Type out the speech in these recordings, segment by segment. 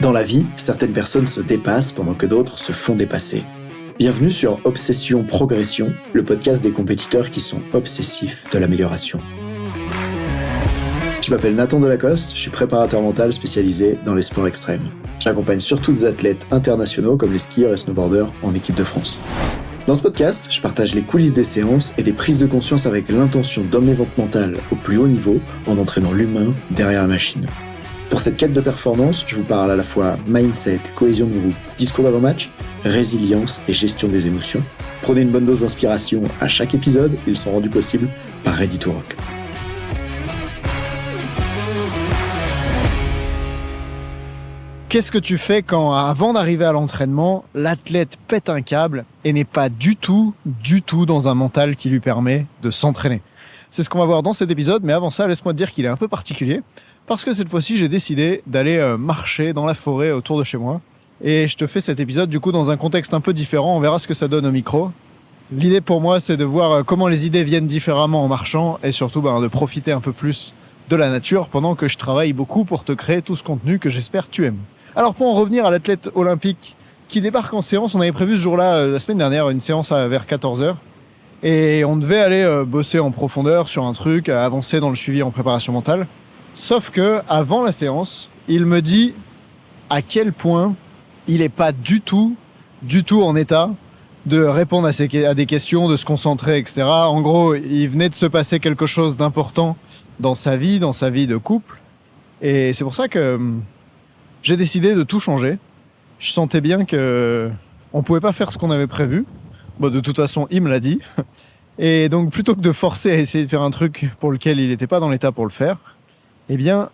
Dans la vie, certaines personnes se dépassent pendant que d'autres se font dépasser. Bienvenue sur Obsession Progression, le podcast des compétiteurs qui sont obsessifs de l'amélioration. Je m'appelle Nathan Delacoste, je suis préparateur mental spécialisé dans les sports extrêmes. J'accompagne surtout des athlètes internationaux comme les skieurs et snowboarders en équipe de France. Dans ce podcast, je partage les coulisses des séances et des prises de conscience avec l'intention d'emmener votre mental au plus haut niveau en entraînant l'humain derrière la machine. Pour cette quête de performance, je vous parle à la fois mindset, cohésion de groupe, discours d'avant-match, résilience et gestion des émotions. Prenez une bonne dose d'inspiration à chaque épisode, ils sont rendus possibles par Ready to Rock. Qu'est-ce que tu fais quand, avant d'arriver à l'entraînement, l'athlète pète un câble et n'est pas du tout dans un mental qui lui permet de s'entraîner? C'est ce qu'on va voir dans cet épisode, mais avant ça, laisse-moi te dire qu'il est un peu particulier, parce que cette fois-ci, j'ai décidé d'aller marcher dans la forêt autour de chez moi. Et je te fais cet épisode du coup dans un contexte un peu différent, on verra ce que ça donne au micro. L'idée pour moi, c'est de voir comment les idées viennent différemment en marchant, et surtout de profiter un peu plus de la nature pendant que je travaille beaucoup pour te créer tout ce contenu que j'espère tu aimes. Alors pour en revenir à l'athlète olympique qui débarque en séance, on avait prévu ce jour-là, la semaine dernière, une séance vers 14h. Et on devait aller bosser en profondeur sur un truc, avancer dans le suivi en préparation mentale. Sauf que avant la séance, il me dit à quel point il n'est pas du tout en état de répondre à des questions, de se concentrer, etc. En gros, il venait de se passer quelque chose d'important dans sa vie de couple. Et c'est pour ça que j'ai décidé de tout changer. Je sentais bien que on pouvait pas faire ce qu'on avait prévu. Bon, de toute façon, il me l'a dit. Et donc, plutôt que de forcer à essayer de faire un truc pour lequel il n'était pas dans l'état pour le faire, eh bien,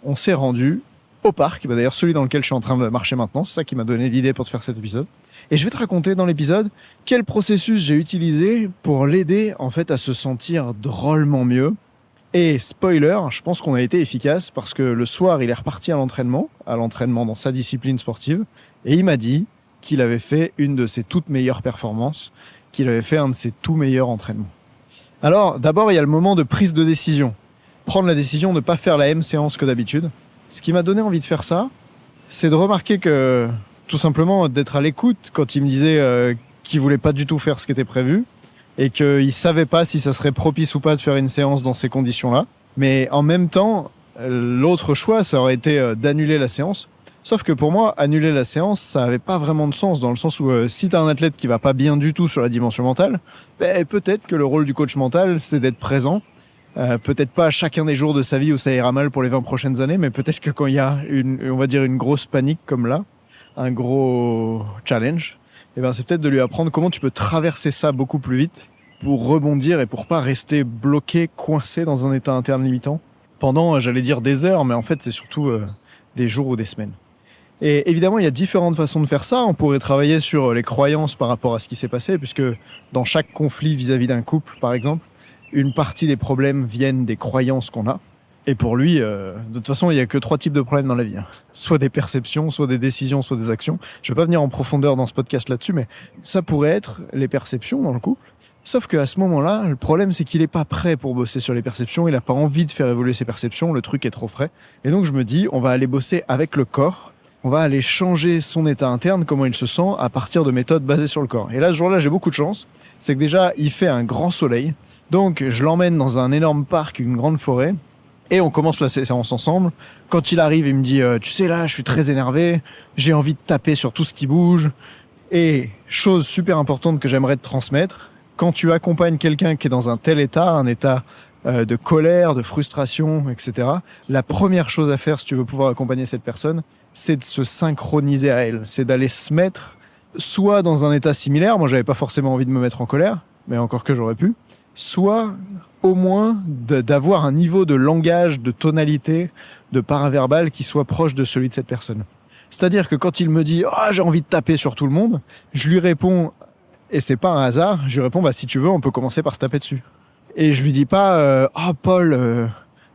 on s'est rendu au parc. D'ailleurs, celui dans lequel je suis en train de marcher maintenant. C'est ça qui m'a donné l'idée pour te faire cet épisode. Et je vais te raconter dans l'épisode quel processus j'ai utilisé pour l'aider, en fait, à se sentir drôlement mieux. Et spoiler, je pense qu'on a été efficace parce que le soir, il est reparti à l'entraînement dans sa discipline sportive. Et il m'a dit qu'il avait fait une de ses toutes meilleures performances, qu'il avait fait un de ses tout meilleurs entraînements. Alors, d'abord, il y a le moment de prise de décision. Prendre la décision de ne pas faire la même séance que d'habitude. Ce qui m'a donné envie de faire ça, c'est de remarquer que, tout simplement, d'être à l'écoute quand il me disait qu'il voulait pas du tout faire ce qui était prévu et qu'il savait pas si ça serait propice ou pas de faire une séance dans ces conditions-là. Mais en même temps, l'autre choix, ça aurait été d'annuler la séance. Sauf que pour moi, annuler la séance, ça avait pas vraiment de sens, dans le sens où si t'as un athlète qui va pas bien du tout sur la dimension mentale, peut-être que le rôle du coach mental, c'est d'être présent. Peut-être pas à chacun des jours de sa vie où ça ira mal pour les 20 prochaines années, mais peut-être que quand il y a une grosse panique comme là, un gros challenge, c'est peut-être de lui apprendre comment tu peux traverser ça beaucoup plus vite pour rebondir et pour pas rester bloqué, coincé dans un état interne limitant pendant, j'allais dire des heures, mais en fait c'est surtout des jours ou des semaines. Et évidemment, il y a différentes façons de faire ça. On pourrait travailler sur les croyances par rapport à ce qui s'est passé, puisque dans chaque conflit vis-à-vis d'un couple, par exemple, une partie des problèmes viennent des croyances qu'on a. Et pour lui, de toute façon, il n'y a que 3 types de problèmes dans la vie. Soit des perceptions, soit des décisions, soit des actions. Je ne vais pas venir en profondeur dans ce podcast là-dessus, mais ça pourrait être les perceptions dans le couple. Sauf qu'à ce moment-là, le problème, c'est qu'il n'est pas prêt pour bosser sur les perceptions. Il n'a pas envie de faire évoluer ses perceptions. Le truc est trop frais. Et donc, je me dis, on va aller bosser avec le corps. On va aller changer son état interne, comment il se sent, à partir de méthodes basées sur le corps. Et là, ce jour-là, j'ai beaucoup de chance. C'est que déjà, il fait un grand soleil. Donc, je l'emmène dans un énorme parc, une grande forêt. Et on commence la séance ensemble. Quand il arrive, il me dit « Tu sais, là, je suis très énervé. J'ai envie de taper sur tout ce qui bouge. » Et chose super importante que j'aimerais te transmettre, quand tu accompagnes quelqu'un qui est dans un tel état, un état de colère, de frustration, etc., la première chose à faire si tu veux pouvoir accompagner cette personne, c'est de se synchroniser à elle. C'est d'aller se mettre soit dans un état similaire, moi j'avais pas forcément envie de me mettre en colère, mais encore que j'aurais pu, soit au moins d'avoir un niveau de langage, de tonalité, de paraverbal qui soit proche de celui de cette personne. C'est-à-dire que quand il me dit « Oh, j'ai envie de taper sur tout le monde », je lui réponds, et c'est pas un hasard, je lui réponds « Si tu veux, on peut commencer par se taper dessus ». Et je lui dis pas « Oh Paul,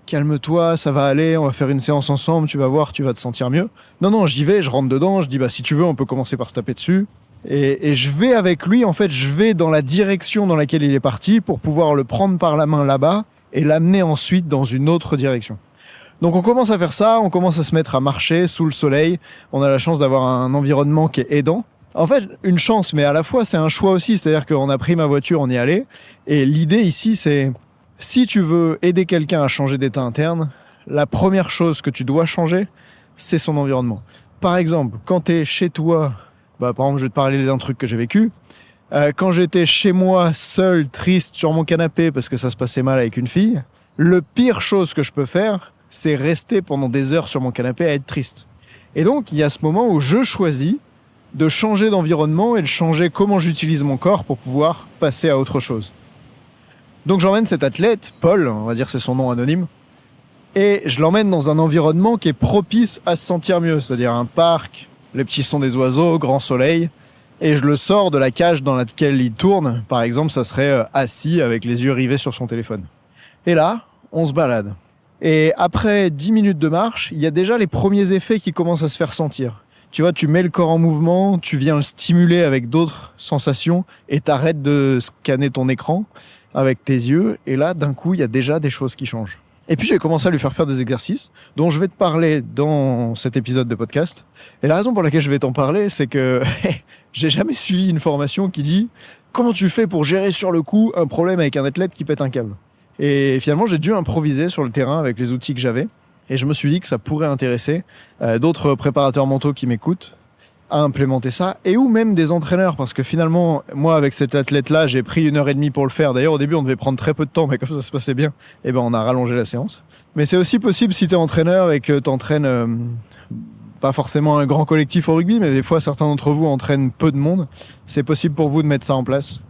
calme-toi, ça va aller, on va faire une séance ensemble, tu vas voir, tu vas te sentir mieux ». Non, j'y vais, je rentre dedans, je dis « Si tu veux, on peut commencer par se taper dessus ». Et je vais avec lui, en fait, je vais dans la direction dans laquelle il est parti pour pouvoir le prendre par la main là-bas et l'amener ensuite dans une autre direction. Donc on commence à faire ça, on commence à se mettre à marcher sous le soleil. On a la chance d'avoir un environnement qui est aidant. En fait, une chance, mais à la fois c'est un choix aussi. C'est-à-dire qu'on a pris ma voiture, on y allait. Et l'idée ici, c'est si tu veux aider quelqu'un à changer d'état interne, la première chose que tu dois changer, c'est son environnement. Par exemple, quand tu es chez toi, par exemple, je vais te parler d'un truc que j'ai vécu. Quand j'étais chez moi, seul, triste, sur mon canapé, parce que ça se passait mal avec une fille, le pire chose que je peux faire, c'est rester pendant des heures sur mon canapé à être triste. Et donc, il y a ce moment où je choisis de changer d'environnement et de changer comment j'utilise mon corps pour pouvoir passer à autre chose. Donc j'emmène cet athlète, Paul, on va dire que c'est son nom anonyme, et je l'emmène dans un environnement qui est propice à se sentir mieux, c'est-à-dire un parc, les petits sons des oiseaux, grand soleil, et je le sors de la cage dans laquelle il tourne. Par exemple, ça serait assis avec les yeux rivés sur son téléphone. Et là, on se balade. Et après 10 minutes de marche, il y a déjà les premiers effets qui commencent à se faire sentir. Tu vois, tu mets le corps en mouvement, tu viens le stimuler avec d'autres sensations et t'arrêtes de scanner ton écran avec tes yeux. Et là, d'un coup, il y a déjà des choses qui changent. Et puis j'ai commencé à lui faire des exercices dont je vais te parler dans cet épisode de podcast. Et la raison pour laquelle je vais t'en parler, c'est que j'ai jamais suivi une formation qui dit « Comment tu fais pour gérer sur le coup un problème avec un athlète qui pète un câble ?» Et finalement, j'ai dû improviser sur le terrain avec les outils que j'avais. Et je me suis dit que ça pourrait intéresser d'autres préparateurs mentaux qui m'écoutent à implémenter ça, et ou même des entraîneurs, parce que finalement, moi, avec cet athlète-là, j'ai pris 1h30 pour le faire. D'ailleurs, au début, on devait prendre très peu de temps, mais comme ça se passait bien, et on a rallongé la séance. Mais c'est aussi possible si tu es entraîneur et que tu entraînes pas forcément un grand collectif au rugby, mais des fois, certains d'entre vous entraînent peu de monde. C'est possible pour vous de mettre ça en place.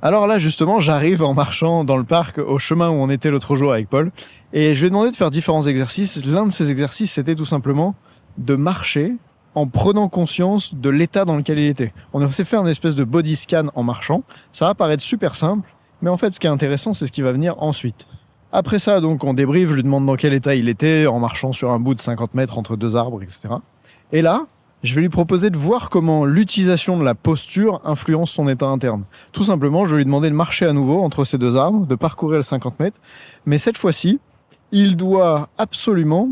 Alors là, justement, j'arrive en marchant dans le parc au chemin où on était l'autre jour avec Paul, et je lui ai demandé de faire différents exercices. L'un de ces exercices, c'était tout simplement de marcher en prenant conscience de l'état dans lequel il était. On s'est fait un espèce de body scan en marchant. Ça va paraître super simple, mais en fait, ce qui est intéressant, c'est ce qui va venir ensuite. Après ça, donc, on débriefe, je lui demande dans quel état il était, en marchant sur un bout de 50 mètres entre deux arbres, etc. Et là, je vais lui proposer de voir comment l'utilisation de la posture influence son état interne. Tout simplement, je vais lui demander de marcher à nouveau entre ces deux arbres, de parcourir les 50 mètres, mais cette fois-ci, il doit absolument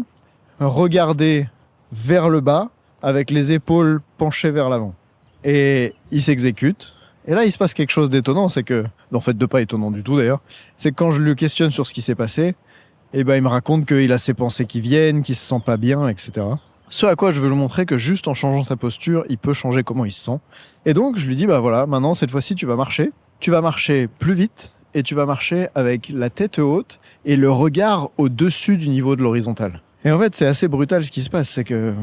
regarder vers le bas, avec les épaules penchées vers l'avant. Et il s'exécute. Et là, il se passe quelque chose d'étonnant, c'est que, en fait, de pas étonnant du tout d'ailleurs, c'est que quand je lui questionne sur ce qui s'est passé, il me raconte qu'il a ses pensées qui viennent, qu'il se sent pas bien, etc. Ce à quoi je veux lui montrer que juste en changeant sa posture, il peut changer comment il se sent. Et donc, je lui dis, voilà, maintenant, cette fois-ci, tu vas marcher plus vite, et tu vas marcher avec la tête haute et le regard au-dessus du niveau de l'horizontale. Et en fait, c'est assez brutal ce qui se passe, c'est que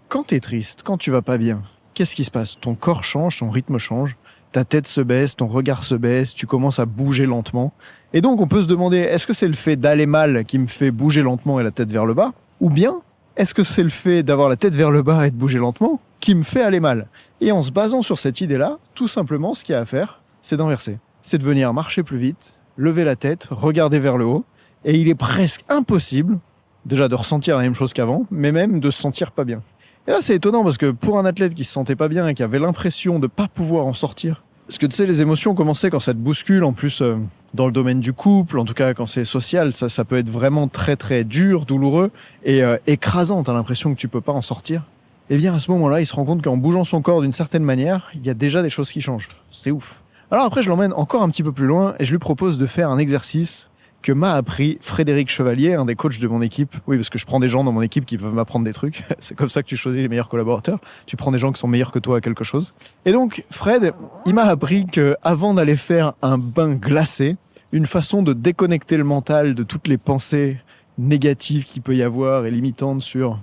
quand t'es triste, quand tu vas pas bien, qu'est-ce qui se passe ? Ton corps change, ton rythme change, ta tête se baisse, ton regard se baisse, tu commences à bouger lentement. Et donc on peut se demander, est-ce que c'est le fait d'aller mal qui me fait bouger lentement et la tête vers le bas ? Ou bien, est-ce que c'est le fait d'avoir la tête vers le bas et de bouger lentement qui me fait aller mal ? Et en se basant sur cette idée-là, tout simplement, ce qu'il y a à faire, c'est d'inverser. C'est de venir marcher plus vite, lever la tête, regarder vers le haut, et il est presque impossible, déjà de ressentir la même chose qu'avant, mais même de se sentir pas bien. Et là, c'est étonnant parce que pour un athlète qui se sentait pas bien et qui avait l'impression de pas pouvoir en sortir, parce que tu sais, les émotions commençaient quand ça te bouscule, en plus dans le domaine du couple, en tout cas quand c'est social, ça peut être vraiment très très dur, douloureux et écrasant, t'as l'impression que tu peux pas en sortir. Et bien à ce moment-là, il se rend compte qu'en bougeant son corps d'une certaine manière, il y a déjà des choses qui changent. C'est ouf. Alors après, je l'emmène encore un petit peu plus loin et je lui propose de faire un exercice que m'a appris Frédéric Chevalier, un des coachs de mon équipe. Oui, parce que je prends des gens dans mon équipe qui peuvent m'apprendre des trucs. C'est comme ça que tu choisis les meilleurs collaborateurs. Tu prends des gens qui sont meilleurs que toi à quelque chose. Et donc, Fred, il m'a appris qu'avant d'aller faire un bain glacé, une façon de déconnecter le mental de toutes les pensées négatives qu'il peut y avoir et limitantes sur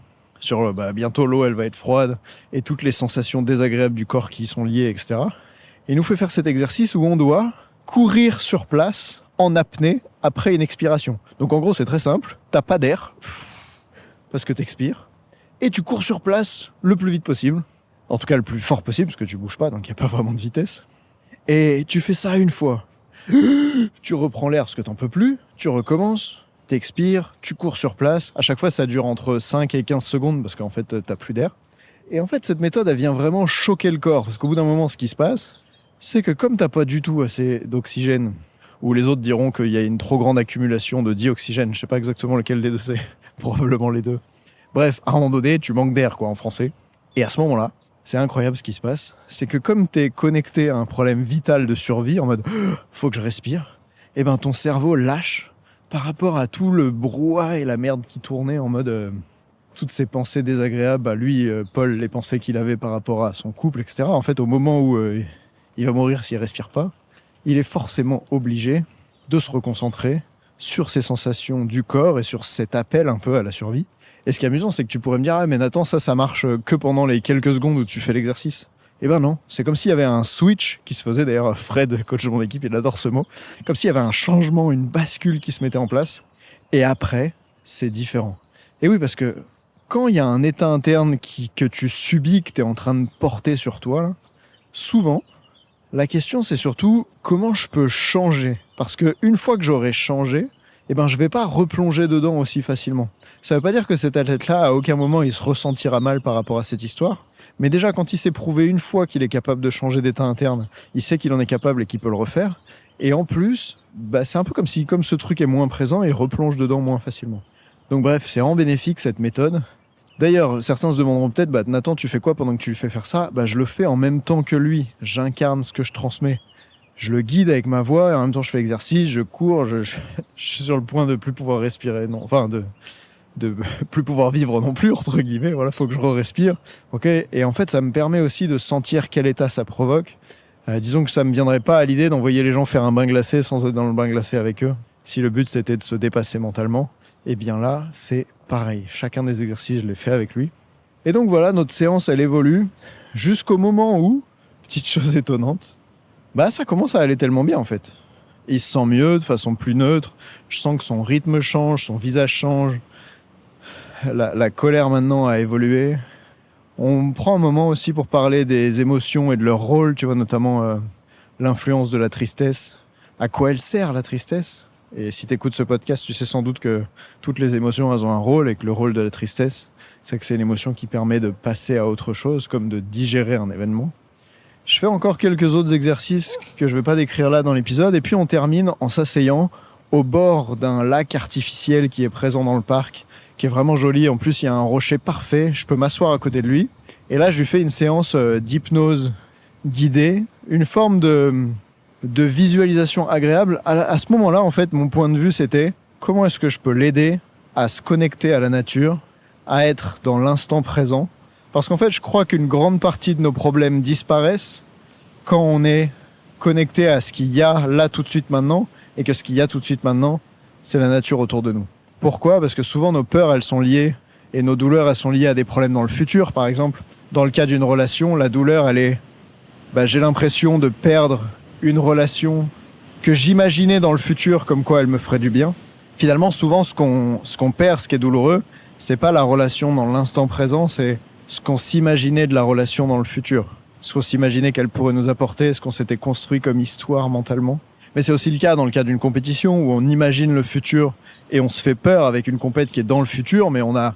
bientôt l'eau, elle va être froide, et toutes les sensations désagréables du corps qui y sont liées, etc. Il nous fait faire cet exercice où on doit courir sur place en apnée après une expiration. Donc en gros, c'est très simple. T'as pas d'air, parce que t'expires, et tu cours sur place le plus vite possible. En tout cas, le plus fort possible, parce que tu bouges pas, donc il n'y a pas vraiment de vitesse. Et tu fais ça une fois. Tu reprends l'air parce que t'en peux plus, tu recommences, t'expires, tu cours sur place. À chaque fois, ça dure entre 5 et 15 secondes, parce qu'en fait, t'as plus d'air. Et en fait, cette méthode, elle vient vraiment choquer le corps, parce qu'au bout d'un moment, ce qui se passe, c'est que comme t'as pas du tout assez d'oxygène ou les autres diront qu'il y a une trop grande accumulation de dioxygène. Je sais pas exactement lequel des deux c'est, probablement les deux. Bref, à un moment donné, tu manques d'air, quoi, en français. Et à ce moment-là, c'est incroyable ce qui se passe, c'est que comme t'es connecté à un problème vital de survie, en mode « faut que je respire », et ben ton cerveau lâche par rapport à tout le brouhaha et la merde qui tournait en mode toutes ces pensées désagréables, lui, Paul, les pensées qu'il avait par rapport à son couple, etc. En fait, au moment où il va mourir s'il respire pas, il est forcément obligé de se reconcentrer sur ses sensations du corps et sur cet appel un peu à la survie. Et ce qui est amusant, c'est que tu pourrais me dire « Ah, mais Nathan, ça marche que pendant les quelques secondes où tu fais l'exercice. » Eh ben non, c'est comme s'il y avait un switch qui se faisait, d'ailleurs Fred, coach de mon équipe, il adore ce mot, comme s'il y avait un changement, une bascule qui se mettait en place. Et après, c'est différent. Et oui, parce que quand il y a un état interne que tu subis, que tu es en train de porter sur toi, là, souvent, la question c'est surtout comment je peux changer. Parce qu'une fois que j'aurai changé, eh ben, je vais pas replonger dedans aussi facilement. Ça veut pas dire que cet athlète-là, à aucun moment, il se ressentira mal par rapport à cette histoire. Mais déjà, quand il s'est prouvé une fois qu'il est capable de changer d'état interne, il sait qu'il en est capable et qu'il peut le refaire. Et en plus, c'est un peu comme si, comme ce truc est moins présent, il replonge dedans moins facilement. Donc bref, c'est en bénéfique cette méthode. D'ailleurs, certains se demanderont peut-être, Nathan, tu fais quoi pendant que tu lui fais faire ça ? Je le fais en même temps que lui. J'incarne ce que je transmets. Je le guide avec ma voix et en même temps je fais l'exercice, je cours, je suis sur le point de plus pouvoir respirer, non, enfin de plus pouvoir vivre non plus, entre guillemets, voilà, faut que je respire, ok. Et en fait, ça me permet aussi de sentir quel état ça provoque. Disons que ça me viendrait pas à l'idée d'envoyer les gens faire un bain glacé sans être dans le bain glacé avec eux. Si le but c'était de se dépasser mentalement, eh bien là, c'est pareil. Chacun des exercices, je les fais avec lui. Et donc voilà, notre séance, elle évolue jusqu'au moment où, petite chose étonnante, ça commence à aller tellement bien en fait. Il se sent mieux, de façon plus neutre. Je sens que son rythme change, son visage change. La colère maintenant a évolué. On prend un moment aussi pour parler des émotions et de leur rôle, tu vois, notamment l'influence de la tristesse. À quoi elle sert la tristesse ? Et si tu écoutes ce podcast, tu sais sans doute que toutes les émotions, elles ont un rôle et que le rôle de la tristesse, c'est que c'est une émotion qui permet de passer à autre chose, comme de digérer un événement. Je fais encore quelques autres exercices que je ne vais pas décrire là dans l'épisode, et puis on termine en s'asseyant au bord d'un lac artificiel qui est présent dans le parc, qui est vraiment joli. En plus, il y a un rocher parfait, je peux m'asseoir à côté de lui. Et là, je lui fais une séance d'hypnose guidée, une forme de visualisation agréable. À ce moment-là, en fait, mon point de vue, c'était comment est-ce que je peux l'aider à se connecter à la nature, à être dans l'instant présent. Parce qu'en fait, je crois qu'une grande partie de nos problèmes disparaissent quand on est connecté à ce qu'il y a là tout de suite maintenant, et que ce qu'il y a tout de suite maintenant, c'est la nature autour de nous. Pourquoi ? Parce que souvent, nos peurs, elles sont liées, et nos douleurs, elles sont liées à des problèmes dans le futur. Par exemple, dans le cas d'une relation, la douleur, elle est j'ai l'impression de perdre une relation que j'imaginais dans le futur comme quoi elle me ferait du bien. Finalement, souvent, ce qu'on perd, ce qui est douloureux, c'est pas la relation dans l'instant présent, c'est ce qu'on s'imaginait de la relation dans le futur. Ce qu'on s'imaginait qu'elle pourrait nous apporter, ce qu'on s'était construit comme histoire mentalement. Mais c'est aussi le cas dans le cas d'une compétition où on imagine le futur et on se fait peur avec une compète qui est dans le futur, mais on a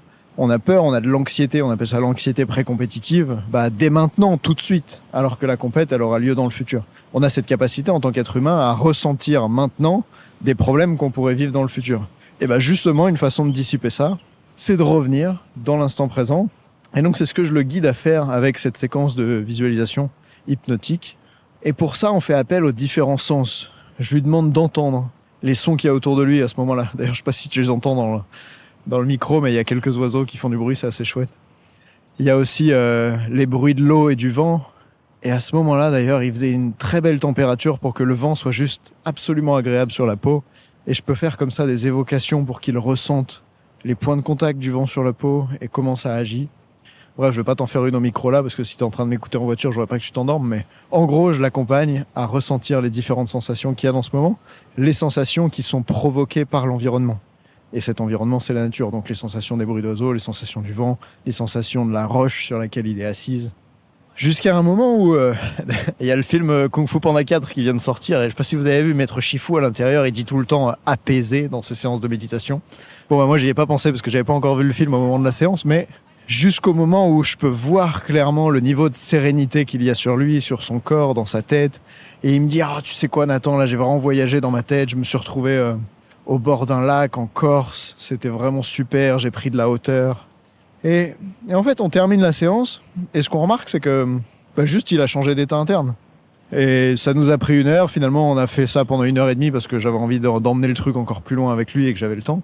peur, on a de l'anxiété, on appelle ça l'anxiété pré-compétitive, dès maintenant, tout de suite, alors que la compète, elle aura lieu dans le futur. On a cette capacité en tant qu'être humain à ressentir maintenant des problèmes qu'on pourrait vivre dans le futur. Et justement, une façon de dissiper ça, c'est de revenir dans l'instant présent. Et donc, c'est ce que je le guide à faire avec cette séquence de visualisation hypnotique. Et pour ça, on fait appel aux différents sens. Je lui demande d'entendre les sons qu'il y a autour de lui à ce moment-là. D'ailleurs, je sais pas si tu les entends dans le micro, mais il y a quelques oiseaux qui font du bruit, c'est assez chouette. Il y a aussi les bruits de l'eau et du vent. Et à ce moment-là, d'ailleurs, il faisait une très belle température pour que le vent soit juste absolument agréable sur la peau. Et je peux faire comme ça des évocations pour qu'il ressente les points de contact du vent sur la peau et comment ça agit. Bref, je vais pas t'en faire une au micro là, parce que si t'es en train de m'écouter en voiture, je voudrais pas que tu t'endormes, mais en gros, je l'accompagne à ressentir les différentes sensations qu'il y a dans ce moment, les sensations qui sont provoquées par l'environnement. Et cet environnement, c'est la nature, donc les sensations des bruits d'oiseaux, les sensations du vent, les sensations de la roche sur laquelle il est assise. Jusqu'à un moment où il y a le film Kung Fu Panda 4 qui vient de sortir, et je sais pas si vous avez vu Maître Shifu à l'intérieur, il dit tout le temps apaisé dans ses séances de méditation. Bon, moi j'y ai pas pensé parce que j'avais pas encore vu le film au moment de la séance, mais jusqu'au moment où je peux voir clairement le niveau de sérénité qu'il y a sur lui, sur son corps, dans sa tête. Et il me dit « Ah, tu sais quoi Nathan, là j'ai vraiment voyagé dans ma tête, je me suis retrouvé au bord d'un lac en Corse, c'était vraiment super, j'ai pris de la hauteur. » Et en fait, on termine la séance, et ce qu'on remarque, c'est que juste il a changé d'état interne. Et ça nous a pris 1 heure, finalement on a fait ça pendant 1h30 parce que j'avais envie d'emmener le truc encore plus loin avec lui et que j'avais le temps.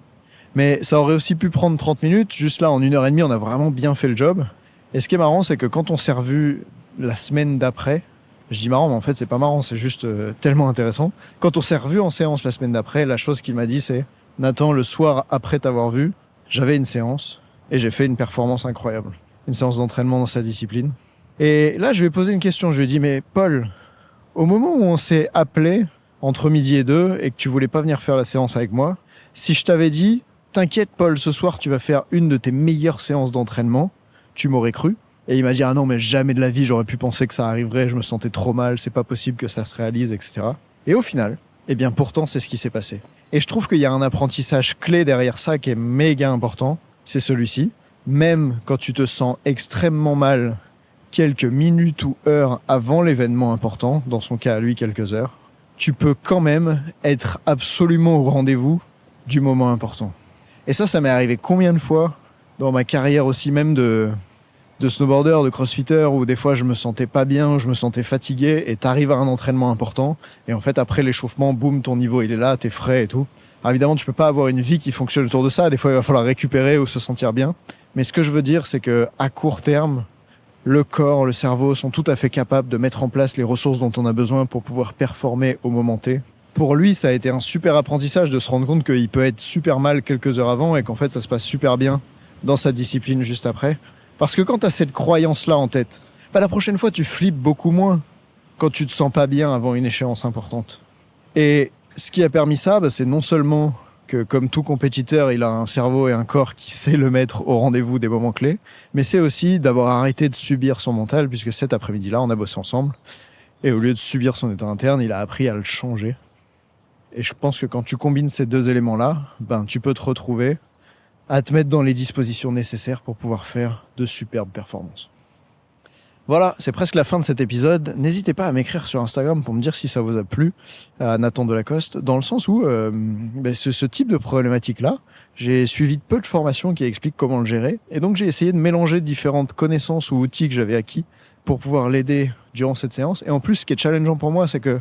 Mais ça aurait aussi pu prendre 30 minutes, juste là en 1h30 on a vraiment bien fait le job. Et ce qui est marrant, c'est que quand on s'est revu la semaine d'après, je dis marrant mais en fait c'est pas marrant, c'est juste tellement intéressant. Quand on s'est revu en séance la semaine d'après, la chose qu'il m'a dit c'est « Nathan, le soir après t'avoir vu, j'avais une séance et j'ai fait une performance incroyable. Une séance d'entraînement dans sa discipline. » Et là je lui ai posé une question, je lui ai dit « Mais Paul, au moment où on s'est appelé entre 12 et 2 et que tu voulais pas venir faire la séance avec moi, si je t'avais dit « T'inquiète Paul, ce soir tu vas faire une de tes meilleures séances d'entraînement », tu m'aurais cru. Et il m'a dit « Ah non, mais jamais de la vie, j'aurais pu penser que ça arriverait, je me sentais trop mal, c'est pas possible que ça se réalise, etc. » Et au final, eh bien pourtant c'est ce qui s'est passé. Et je trouve qu'il y a un apprentissage clé derrière ça qui est méga important, c'est celui-ci. Même quand tu te sens extrêmement mal quelques minutes ou heures avant l'événement important, dans son cas à lui quelques heures, tu peux quand même être absolument au rendez-vous du moment important. Et ça m'est arrivé combien de fois dans ma carrière aussi même de snowboarder, de crossfitter, où des fois je me sentais pas bien, je me sentais fatigué, et t'arrives à un entraînement important, et en fait après l'échauffement, boum, ton niveau il est là, t'es frais et tout. Alors évidemment tu peux pas avoir une vie qui fonctionne autour de ça, des fois il va falloir récupérer ou se sentir bien, mais ce que je veux dire c'est que à court terme, le corps, le cerveau sont tout à fait capables de mettre en place les ressources dont on a besoin pour pouvoir performer au moment T. Pour lui, ça a été un super apprentissage de se rendre compte qu'il peut être super mal quelques heures avant et qu'en fait, ça se passe super bien dans sa discipline juste après. Parce que quand tu as cette croyance-là en tête, la prochaine fois, tu flippes beaucoup moins quand tu te sens pas bien avant une échéance importante. Et ce qui a permis ça, c'est non seulement que comme tout compétiteur, il a un cerveau et un corps qui sait le mettre au rendez-vous des moments clés, mais c'est aussi d'avoir arrêté de subir son mental, puisque cet après-midi-là, on a bossé ensemble, et au lieu de subir son état interne, il a appris à le changer. Et je pense que quand tu combines ces 2 éléments-là, tu peux te retrouver à te mettre dans les dispositions nécessaires pour pouvoir faire de superbes performances. Voilà, c'est presque la fin de cet épisode. N'hésitez pas à m'écrire sur Instagram pour me dire si ça vous a plu, à Nathan Delacoste, dans le sens où ce type de problématique-là, j'ai suivi peu de formations qui expliquent comment le gérer, et donc j'ai essayé de mélanger différentes connaissances ou outils que j'avais acquis pour pouvoir l'aider durant cette séance. Et en plus, ce qui est challengeant pour moi, c'est que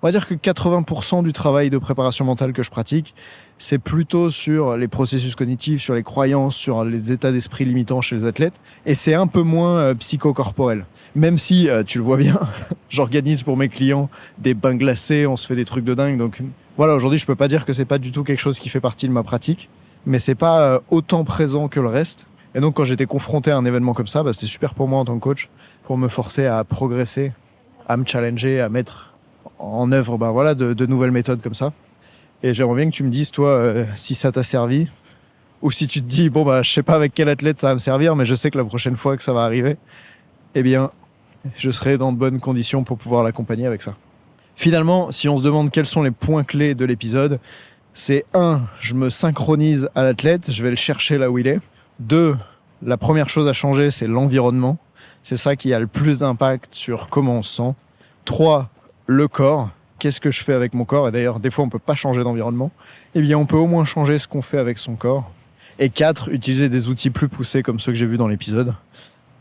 on va dire que 80% du travail de préparation mentale que je pratique, c'est plutôt sur les processus cognitifs, sur les croyances, sur les états d'esprit limitants chez les athlètes, et c'est un peu moins psychocorporel. Même si, tu le vois bien, j'organise pour mes clients des bains glacés, on se fait des trucs de dingue, donc voilà, aujourd'hui je peux pas dire que c'est pas du tout quelque chose qui fait partie de ma pratique, mais c'est pas autant présent que le reste. Et donc quand j'étais confronté à un événement comme ça, c'était super pour moi en tant que coach, pour me forcer à progresser, à me challenger, à mettre en œuvre de nouvelles méthodes comme ça. Et j'aimerais bien que tu me dises, toi, si ça t'a servi, ou si tu te dis, je sais pas avec quel athlète ça va me servir, mais je sais que la prochaine fois que ça va arriver, eh bien, je serai dans de bonnes conditions pour pouvoir l'accompagner avec ça. Finalement, si on se demande quels sont les points clés de l'épisode, c'est 1, je me synchronise à l'athlète, je vais le chercher là où il est. 2, la première chose à changer, c'est l'environnement. C'est ça qui a le plus d'impact sur comment on se sent. 3, le corps. Qu'est-ce que je fais avec mon corps? Et d'ailleurs, des fois, on peut pas changer d'environnement. Eh bien, on peut au moins changer ce qu'on fait avec son corps. Et 4, utiliser des outils plus poussés comme ceux que j'ai vus dans l'épisode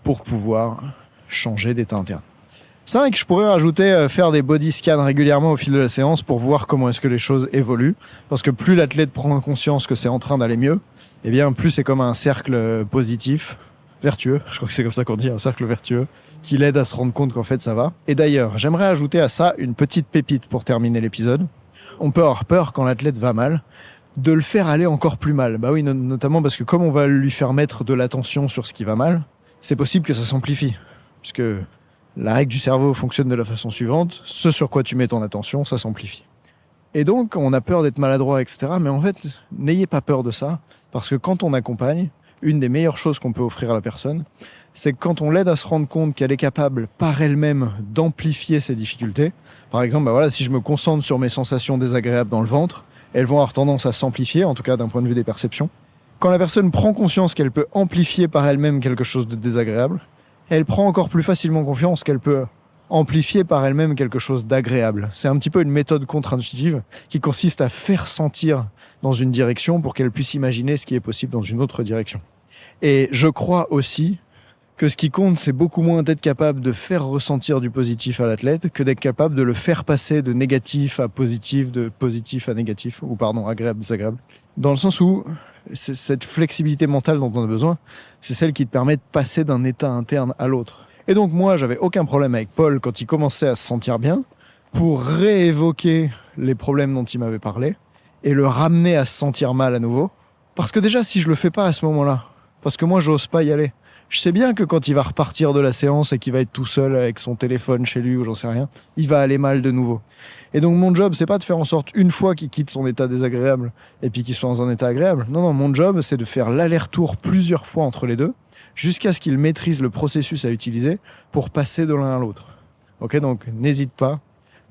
pour pouvoir changer d'état interne. 5, je pourrais rajouter faire des body scans régulièrement au fil de la séance pour voir comment est-ce que les choses évoluent. Parce que plus l'athlète prend conscience que c'est en train d'aller mieux, eh bien, plus c'est comme un cercle positif, vertueux, je crois que c'est comme ça qu'on dit, un cercle vertueux, qui l'aide à se rendre compte qu'en fait ça va. Et d'ailleurs, j'aimerais ajouter à ça une petite pépite pour terminer l'épisode. On peut avoir peur quand l'athlète va mal, de le faire aller encore plus mal. Oui, notamment parce que comme on va lui faire mettre de l'attention sur ce qui va mal, c'est possible que ça s'amplifie. Puisque la règle du cerveau fonctionne de la façon suivante, ce sur quoi tu mets ton attention, ça s'amplifie. Et donc, on a peur d'être maladroit, etc. Mais en fait, n'ayez pas peur de ça, parce que quand on accompagne, une des meilleures choses qu'on peut offrir à la personne, c'est que quand on l'aide à se rendre compte qu'elle est capable par elle-même d'amplifier ses difficultés, par exemple, si je me concentre sur mes sensations désagréables dans le ventre, elles vont avoir tendance à s'amplifier, en tout cas d'un point de vue des perceptions. Quand la personne prend conscience qu'elle peut amplifier par elle-même quelque chose de désagréable, elle prend encore plus facilement confiance qu'elle peut amplifier par elle-même quelque chose d'agréable. C'est un petit peu une méthode contre-intuitive qui consiste à faire sentir dans une direction pour qu'elle puisse imaginer ce qui est possible dans une autre direction. Et je crois aussi que ce qui compte, c'est beaucoup moins d'être capable de faire ressentir du positif à l'athlète que d'être capable de le faire passer de négatif à positif, de positif à négatif, ou pardon, agréable, désagréable. Dans le sens où cette flexibilité mentale dont on a besoin, c'est celle qui te permet de passer d'un état interne à l'autre. Et donc moi, j'avais aucun problème avec Paul quand il commençait à se sentir bien pour réévoquer les problèmes dont il m'avait parlé et le ramener à se sentir mal à nouveau. Parce que déjà, si je le fais pas à ce moment-là, parce que moi, j'ose pas y aller, je sais bien que quand il va repartir de la séance et qu'il va être tout seul avec son téléphone chez lui ou j'en sais rien, il va aller mal de nouveau. Et donc mon job, c'est pas de faire en sorte une fois qu'il quitte son état désagréable et puis qu'il soit dans un état agréable. Non, mon job, c'est de faire l'aller-retour plusieurs fois entre les deux jusqu'à ce qu'il maîtrise le processus à utiliser pour passer de l'un à l'autre. Ok, donc n'hésite pas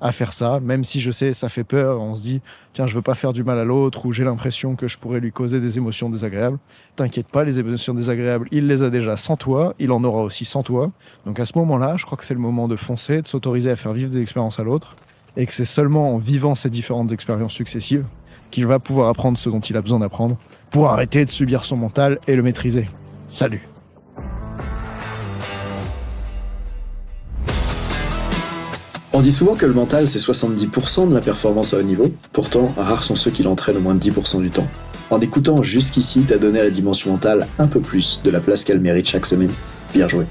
à faire ça, même si je sais, ça fait peur, on se dit, tiens, je veux pas faire du mal à l'autre, ou j'ai l'impression que je pourrais lui causer des émotions désagréables. T'inquiète pas, les émotions désagréables, il les a déjà sans toi, il en aura aussi sans toi. Donc à ce moment-là, je crois que c'est le moment de foncer, de s'autoriser à faire vivre des expériences à l'autre, et que c'est seulement en vivant ces différentes expériences successives qu'il va pouvoir apprendre ce dont il a besoin d'apprendre, pour arrêter de subir son mental et le maîtriser. Salut! On dit souvent que le mental, c'est 70% de la performance à haut niveau. Pourtant, rares sont ceux qui l'entraînent au moins de 10% du temps. En écoutant jusqu'ici, t'as donné à la dimension mentale un peu plus de la place qu'elle mérite chaque semaine. Bien joué.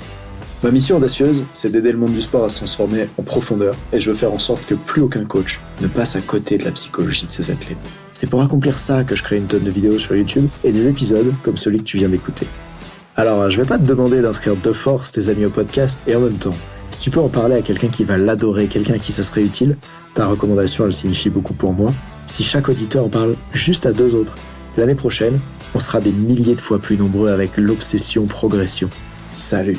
Ma mission audacieuse, c'est d'aider le monde du sport à se transformer en profondeur, et je veux faire en sorte que plus aucun coach ne passe à côté de la psychologie de ses athlètes. C'est pour accomplir ça que je crée une tonne de vidéos sur YouTube et des épisodes comme celui que tu viens d'écouter. Alors, je vais pas te demander d'inscrire de force tes amis au podcast, et en même temps, si tu peux en parler à quelqu'un qui va l'adorer, quelqu'un à qui ça serait utile, ta recommandation, elle signifie beaucoup pour moi. Si chaque auditeur en parle juste à 2 autres, l'année prochaine, on sera des milliers de fois plus nombreux avec l'obsession progression. Salut!